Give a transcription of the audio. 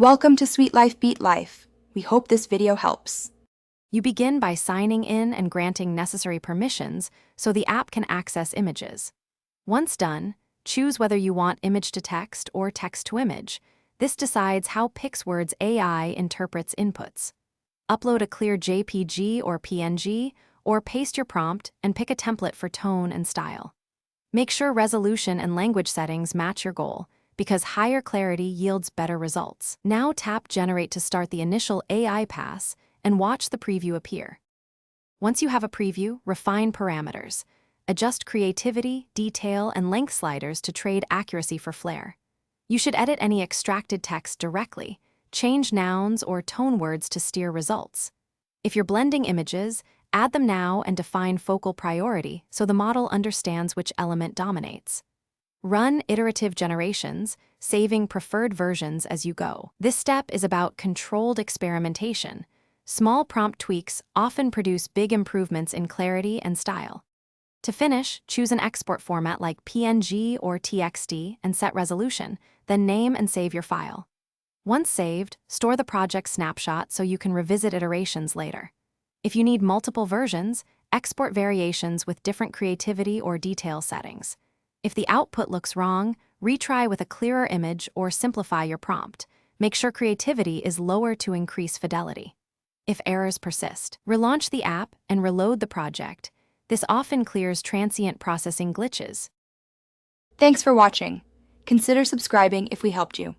Welcome to Sweet Life Beat Life. We hope this video helps. You begin by signing in and granting necessary permissions so the app can access images. Once done, choose whether you want image to text or text to image. This decides how Pics Words AI interprets inputs. Upload a clear JPG or PNG, or paste your prompt and pick a template for tone and style. Make sure resolution and language settings match your goal, because higher clarity yields better results. Now tap Generate to start the initial AI pass and watch the preview appear. Once you have a preview, refine parameters. Adjust creativity, detail, and length sliders to trade accuracy for flair. You should edit any extracted text directly, change nouns or tone words to steer results. If you're blending images, add them now and define focal priority so the model understands which element dominates. Run iterative generations, saving preferred versions as you go. This step is about controlled experimentation. Small prompt tweaks often produce big improvements in clarity and style. To finish, choose an export format like PNG or TXT and set resolution, then name and save your file. Once saved, store the project snapshot so you can revisit iterations later. If you need multiple versions, export variations with different creativity or detail settings. If the output looks wrong, retry with a clearer image or simplify your prompt. Make sure creativity is lower to increase fidelity. If errors persist, relaunch the app and reload the project. This often clears transient processing glitches. Thanks for watching. Consider subscribing if we helped you.